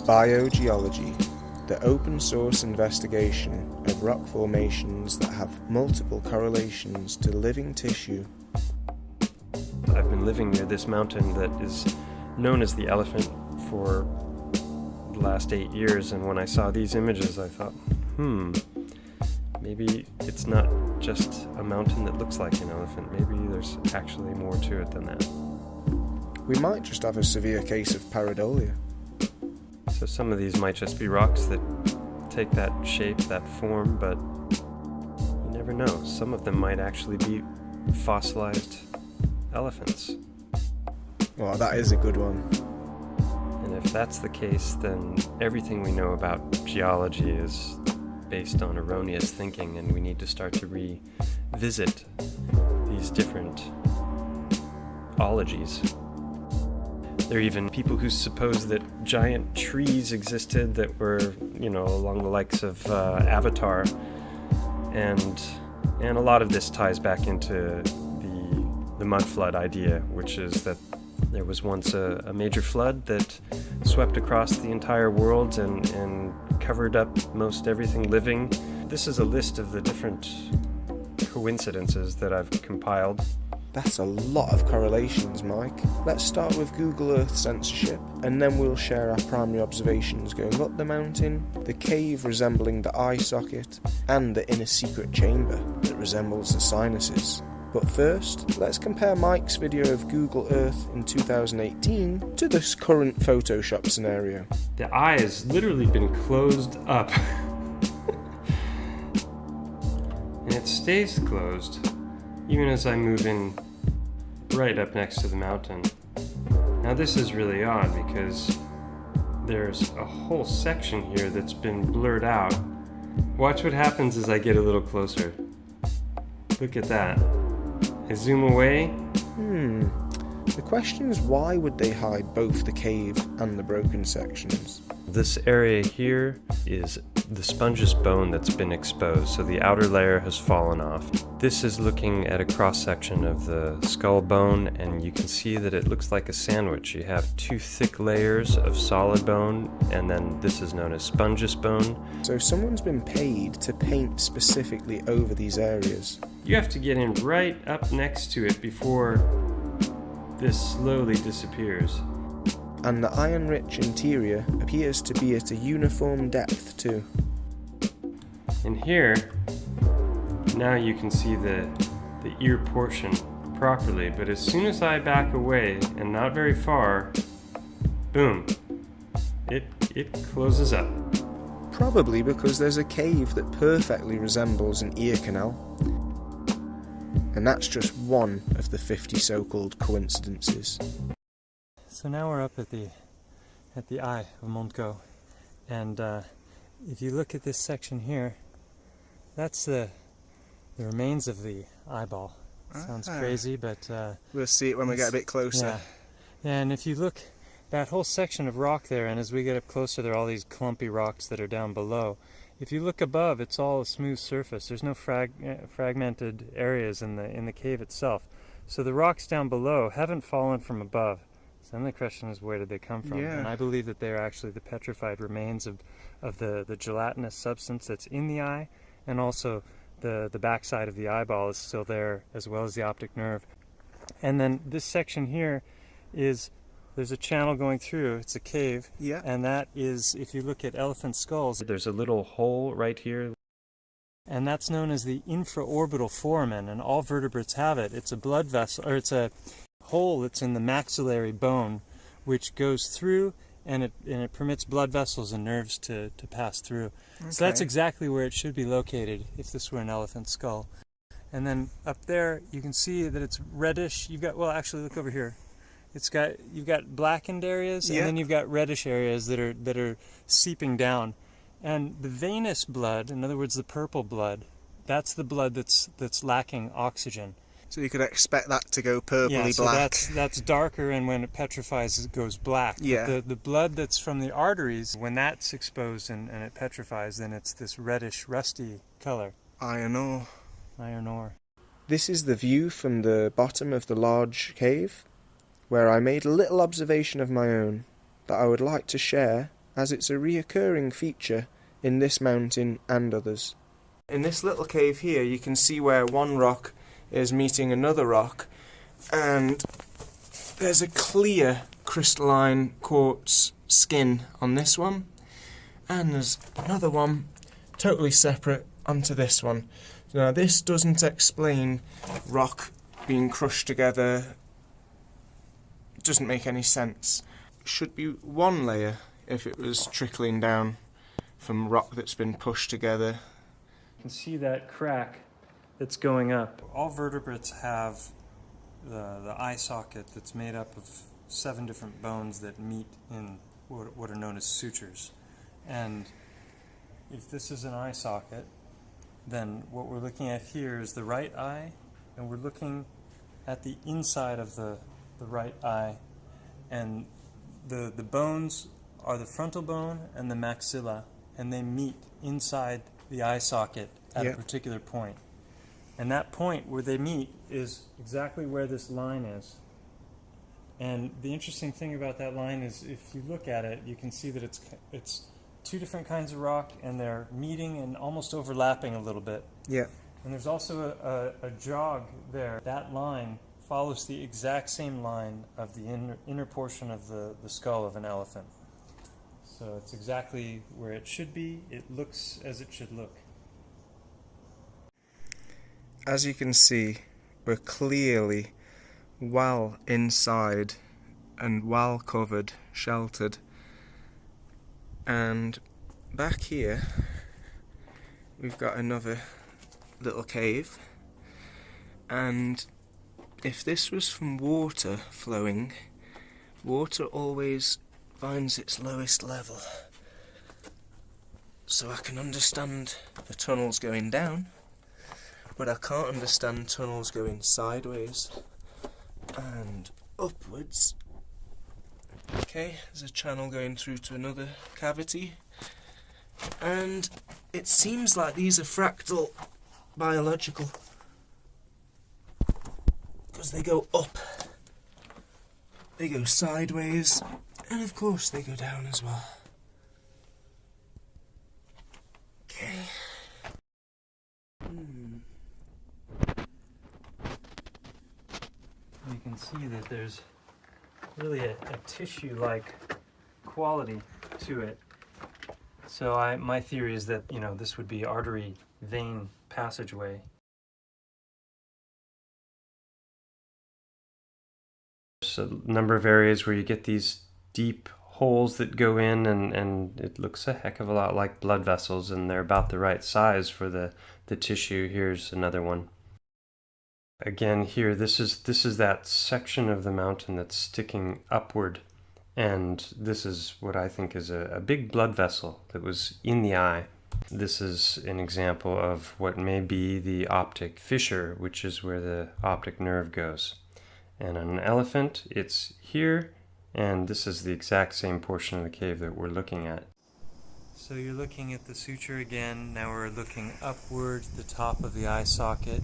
BIO-GEOLOGY, the open source investigation of rock formations that have multiple correlations to living tissue. I've been living near this mountain that is known as the Elephant for the last 8 years, and when I saw these images I thought, maybe it's not just a mountain that looks like an elephant, maybe there's actually more to it than that. We might just have a severe case of pareidolia. So some of these might just be rocks that take that shape, that form, but you never know. Some of them might actually be fossilized elephants. Well, that is a good one. And if that's the case, then everything we know about geology is based on erroneous thinking, and we need to start to revisit these different ologies. There are even people who suppose that giant trees existed that were, along the likes of Avatar, and a lot of this ties back into the mud flood idea, which is that there was once a major flood that swept across the entire world and covered up most everything living. This is a list of the different coincidences that I've compiled. That's a lot of correlations, Mike. Let's start with Google Earth censorship, and then we'll share our primary observations going up the mountain, the cave resembling the eye socket, and the inner secret chamber that resembles the sinuses. But first, let's compare Mike's video of Google Earth in 2018 to this current Photoshop scenario. The eye has literally been closed up. And it stays closed even as I move in right up next to the mountain. Now this is really odd because there's a whole section here that's been blurred out. Watch what happens as I get a little closer. Look at that. I zoom away. The question is, why would they hide both the cave and the broken sections? This area here is the spongeous bone that's been exposed, so the outer layer has fallen off. This is looking at a cross-section of the skull bone, and you can see that it looks like a sandwich. You have two thick layers of solid bone, and then this is known as spongeous bone. So someone's been paid to paint specifically over these areas. You have to get in right up next to it before this slowly disappears. And the iron-rich interior appears to be at a uniform depth too. And here, now you can see the ear portion properly, but as soon as I back away, and not very far, boom, it closes up. Probably because there's a cave that perfectly resembles an ear canal. And that's just one of the 50 so-called coincidences. So now we're up at the eye of Montgo, and if you look at this section here, that's the remains of the eyeball. Sounds crazy, but we'll see it when we get a bit closer. Yeah, and if you look, that whole section of rock there, and as we get up closer, there are all these clumpy rocks that are down below. If you look above, it's all a smooth surface. There's no fragmented areas in the cave itself. So the rocks down below haven't fallen from above. So then the question is, where did they come from? Yeah. And I believe that they're actually the petrified remains of the gelatinous substance that's in the eye, and also the backside of the eyeball is still there, as well as the optic nerve. And then this section here there's a channel going through. It's a cave. Yeah. And that is, if you look at elephant skulls, There's a little hole right here. and that's known as the infraorbital foramen, and all vertebrates have it. It's a blood vessel, or it's a hole that's in the maxillary bone, which goes through, and it permits blood vessels and nerves to pass through. Okay. So that's exactly where it should be located if this were an elephant skull. And then up there you can see that it's reddish. Actually look over here. You've got blackened areas, and then you've got reddish areas that are seeping down. And the venous blood, in other words the purple blood, that's the blood that's lacking oxygen. So you could expect that to go purpley black. So that's darker, and when it petrifies, it goes black. Yeah. But the blood that's from the arteries, when that's exposed and it petrifies, then it's this reddish, rusty color. Iron ore. Iron ore. This is the view from the bottom of the large cave, where I made a little observation of my own that I would like to share as it's a reoccurring feature in this mountain and others. In this little cave here, you can see where one rock is meeting another rock, and there's a clear crystalline quartz skin on this one, and there's another one totally separate onto this one. Now this doesn't explain rock being crushed together, it doesn't make any sense. Should be one layer if it was trickling down from rock that's been pushed together. You can see that crack that's going up. All vertebrates have the eye socket that's made up of 7 different bones that meet in what are known as sutures. And if this is an eye socket, then what we're looking at here is the right eye, and we're looking at the inside of the right eye, and the bones are the frontal bone and the maxilla, and they meet inside the eye socket at a particular point. And that point where they meet is exactly where this line is. And the interesting thing about that line is if you look at it, you can see that it's 2 different kinds of rock, and they're meeting and almost overlapping a little bit. Yeah. And there's also a jog there. That line follows the exact same line of the inner portion of the skull of an elephant. So it's exactly where it should be. It looks as it should look. As you can see, we're clearly well inside and well covered, sheltered. And back here, we've got another little cave. And if this was from water flowing, water always finds its lowest level. So I can understand the tunnels going down, but I can't understand tunnels going sideways and upwards. Okay, there's a channel going through to another cavity, and it seems like these are fractal biological, because they go up, they go sideways, and of course they go down as well. Okay. You can see that there's really a tissue-like quality to it. So my theory is that, this would be artery vein passageway. There's a number of areas where you get these deep holes that go in, and it looks a heck of a lot like blood vessels, and they're about the right size for the tissue. Here's another one. Again, here, this is that section of the mountain that's sticking upward, and this is what I think is a big blood vessel that was in the eye. This is an example of what may be the optic fissure, which is where the optic nerve goes. And on an elephant, it's here, and this is the exact same portion of the cave that we're looking at. So you're looking at the suture again. Now we're looking upward, the top of the eye socket,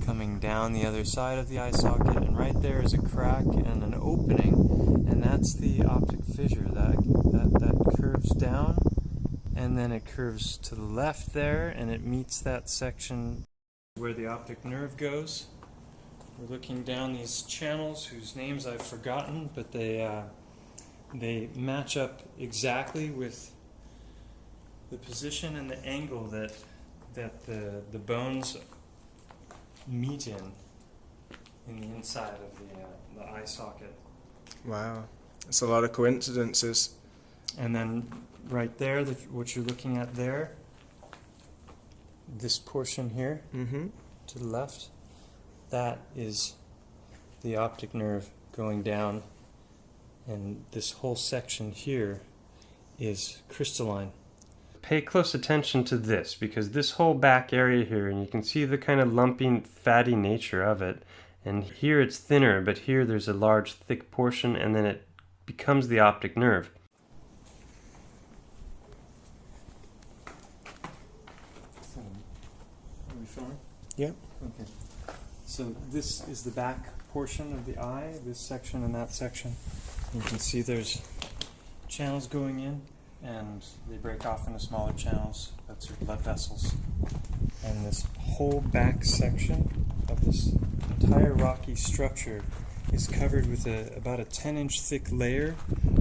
coming down the other side of the eye socket, and right there is a crack and an opening, and that's the optic fissure. That curves down, and then it curves to the left there, and it meets that section where the optic nerve goes. We're looking down these channels whose names I've forgotten, but they match up exactly with the position and the angle that the bones meet in the inside of the eye socket. Wow, that's a lot of coincidences. And then right there, what you're looking at there, this portion here to the left, that is the optic nerve going down, and this whole section here is crystalline. Pay close attention to this, because this whole back area here, and you can see the kind of lumpy, fatty nature of it, and here it's thinner, but here there's a large, thick portion, and then it becomes the optic nerve. Are we filming? Yeah. Okay. So this is the back portion of the eye, this section and that section. You can see there's channels going in. and they break off into smaller channels. That's your blood vessels. And this whole back section of this entire rocky structure is covered with about a 10-inch thick layer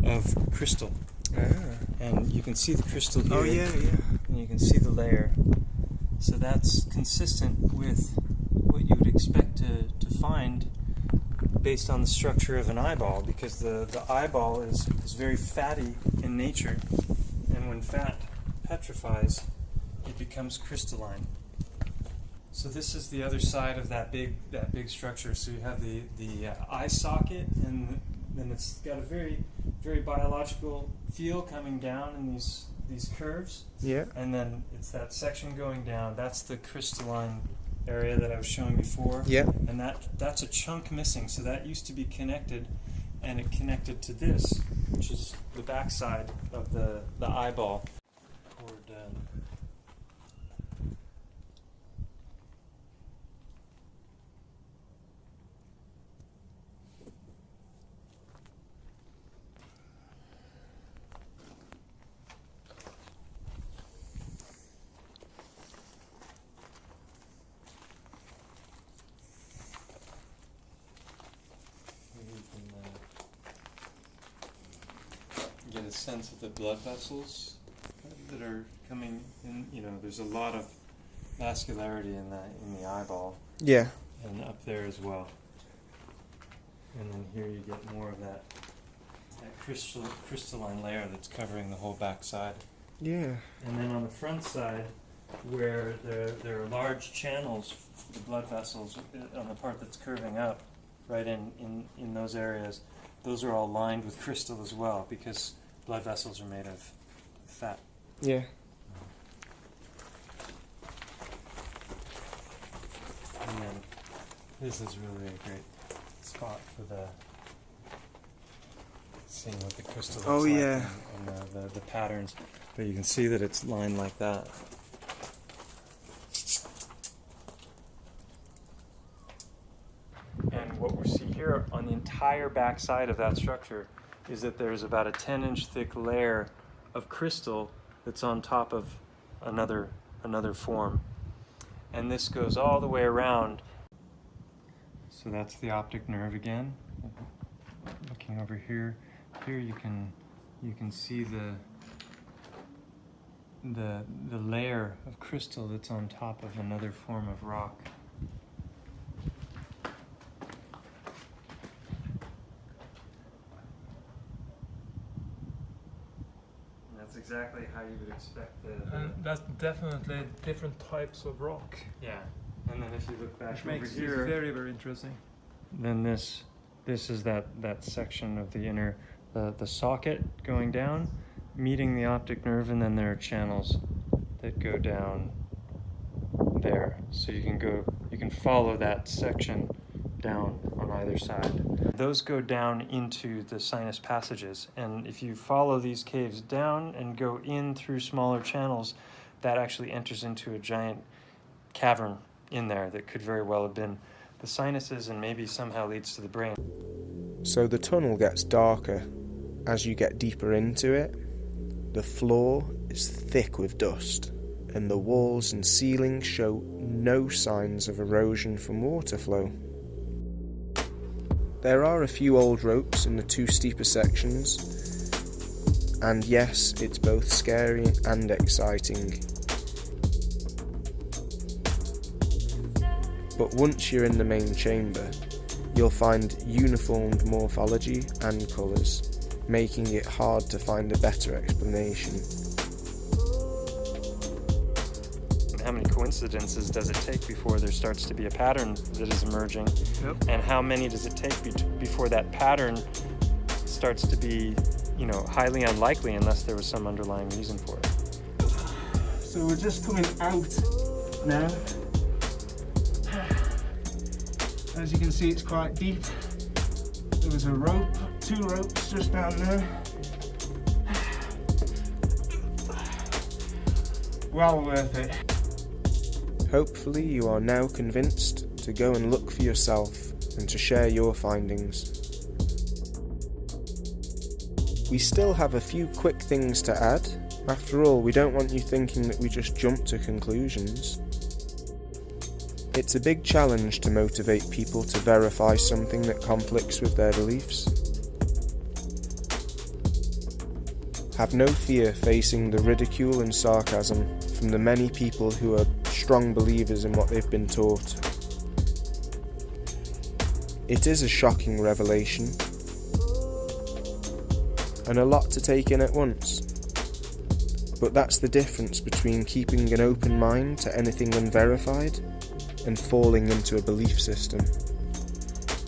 of crystal. And you can see the crystal here. Oh, yeah. And you can see the layer. So that's consistent with what you would expect to find based on the structure of an eyeball, because the eyeball is very fatty in nature, and when fat petrifies, it becomes crystalline. So this is the other side of that big structure. So you have the eye socket, and then it's got a very, very biological feel coming down in these curves. Yeah. And then it's that section going down. That's the crystalline area that I was showing before. Yeah. And that's a chunk missing. So that used to be connected, and it connected to this, which is the backside of the eyeball. Get a sense of the blood vessels that are coming in. There's a lot of vascularity in the eyeball. Yeah. And up there as well. And then here you get more of that crystalline layer that's covering the whole back side. Yeah. And then on the front side, where there are large channels for the blood vessels on the part that's curving up, right in those areas, those are all lined with crystal as well, because blood vessels are made of fat. Yeah. And then this is really a great spot for seeing what the crystal looks like. Yeah. And the patterns. But you can see that it's lined like that. And what we see here on the entire back side of that structure is that there's about a 10-inch thick layer of crystal that's on top of another form. And this goes all the way around. So that's the optic nerve again. Looking over here, you can see the layer of crystal that's on top of another form of rock. That's exactly how you would expect And that's definitely different types of rock. Yeah. And then if you look back Which over makes here, it very, very interesting. then this is that section of the inner, the socket going down, meeting the optic nerve, and then there are channels that go down there. So you can follow that section down on either side. Those go down into the sinus passages, and if you follow these caves down and go in through smaller channels, that actually enters into a giant cavern in there that could very well have been the sinuses and maybe somehow leads to the brain. So the tunnel gets darker as you get deeper into it. The floor is thick with dust, and the walls and ceiling show no signs of erosion from water flow. There are a few old ropes in the two steeper sections, and yes, it's both scary and exciting. But once you're in the main chamber, you'll find uniformed morphology and colours, making it hard to find a better explanation. How many coincidences does it take before there starts to be a pattern that is emerging? Yep. And how many does it take before that pattern starts to be, highly unlikely unless there was some underlying reason for it? So we're just coming out now. As you can see, it's quite deep. There was a rope, 2 ropes just down there. Well worth it. Hopefully you are now convinced to go and look for yourself and to share your findings. We still have a few quick things to add. After all, we don't want you thinking that we just jump to conclusions. It's a big challenge to motivate people to verify something that conflicts with their beliefs. Have no fear facing the ridicule and sarcasm from the many people who are strong believers in what they've been taught. It is a shocking revelation, and a lot to take in at once. But that's the difference between keeping an open mind to anything unverified and falling into a belief system.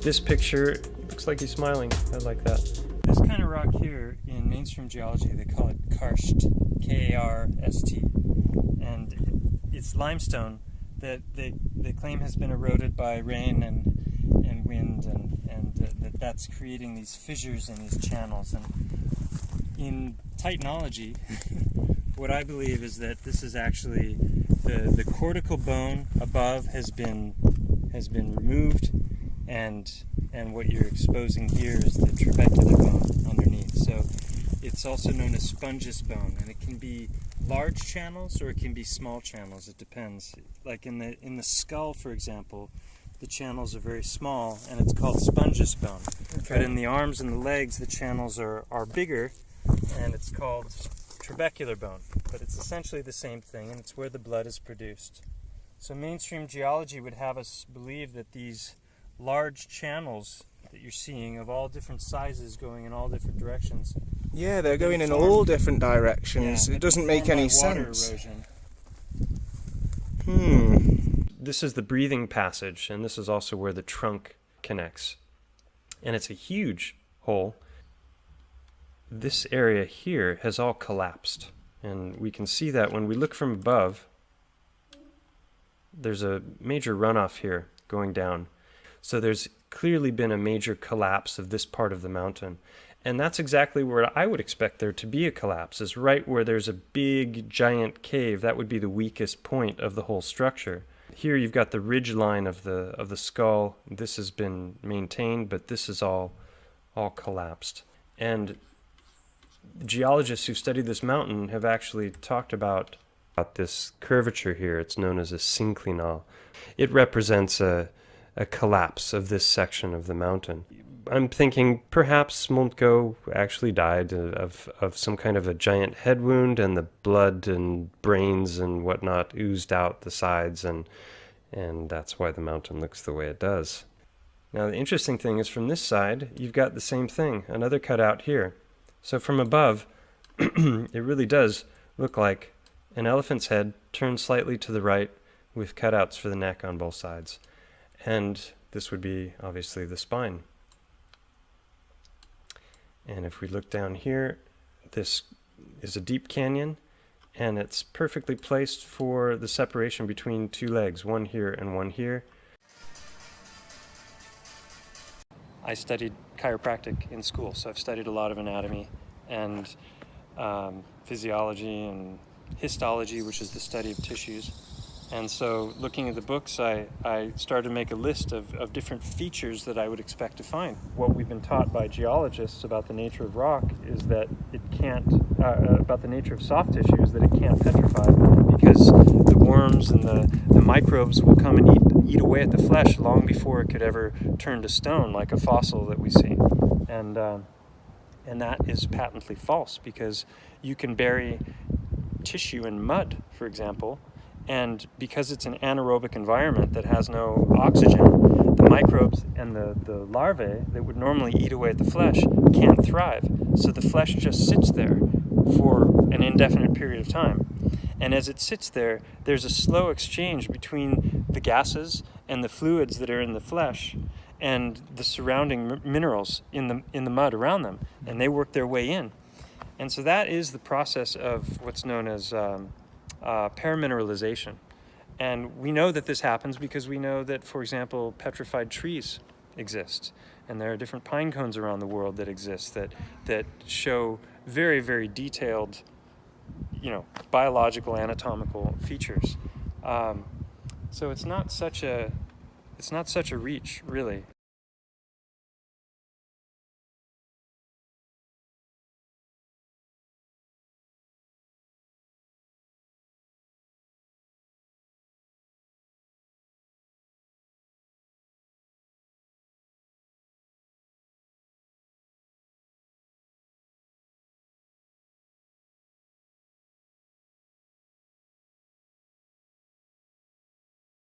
This picture looks like he's smiling. I like that. This kind of rock here, in mainstream geology, they call it karst, K-A-R-S-T, and it's limestone that they claim has been eroded by rain and wind, and that's creating these fissures in these channels. And in titanology, what I believe is that this is actually the cortical bone above has been removed, and what you're exposing here is the trabecular bone underneath. So it's also known as spongeous bone, and it can be large channels or it can be small channels. It depends. Like in the skull, for example, the channels are very small, and it's called spongeous bone. Okay. But in the arms and the legs, the channels are bigger, and it's called trabecular bone. But it's essentially the same thing, and it's where the blood is produced. So mainstream geology would have us believe that these large channels that you're seeing of all different sizes going in all different directions. Yeah, they're going in all different directions. Yeah, it doesn't make any sense. Erosion. This is the breathing passage, and this is also where the trunk connects. And it's a huge hole. This area here has all collapsed, and we can see that when we look from above. There's a major runoff here going down. So there's clearly been a major collapse of this part of the mountain. And that's exactly where I would expect there to be a collapse, is right where there's a big, giant cave. That would be the weakest point of the whole structure. Here you've got the ridge line of the skull. This has been maintained, but this is all collapsed. And geologists who studied this mountain have actually talked about this curvature here. It's known as a synclinal. It represents a collapse of this section of the mountain. I'm thinking perhaps Montgo actually died of some kind of a giant head wound, and the blood and brains and whatnot oozed out the sides, and that's why the mountain looks the way it does. Now the interesting thing is, from this side you've got the same thing, another cutout here. So from above it really does look like an elephant's head turned slightly to the right with cutouts for the neck on both sides. And this would be obviously the spine. And if we look down here, this is a deep canyon, and it's perfectly placed for the separation between two legs, one here and one here. I studied chiropractic in school, so I've studied a lot of anatomy and physiology and histology, which is the study of tissues. And so looking at the books, I started to make a list of different features that I would expect to find. What we've been taught by geologists about the nature of rock is that it can't, about the nature of soft tissue is that it can't petrify, because the worms and the microbes will come and eat away at the flesh long before it could ever turn to stone, like a fossil that we see. And that is patently false, because you can bury tissue in mud, for example, and because it's an anaerobic environment that has no oxygen, the microbes and the larvae that would normally eat away at the flesh can't thrive. So the flesh just sits there for an indefinite period of time. And as it sits there, there's a slow exchange between the gases and the fluids that are in the flesh and the surrounding minerals in the mud around them, and they work their way in. And so that is the process of what's known as paramineralization. And we know that this happens because we know that, for example, petrified trees exist. And there are different pine cones around the world that exist that show very, very detailed, biological, anatomical features. So it's not such a reach, really.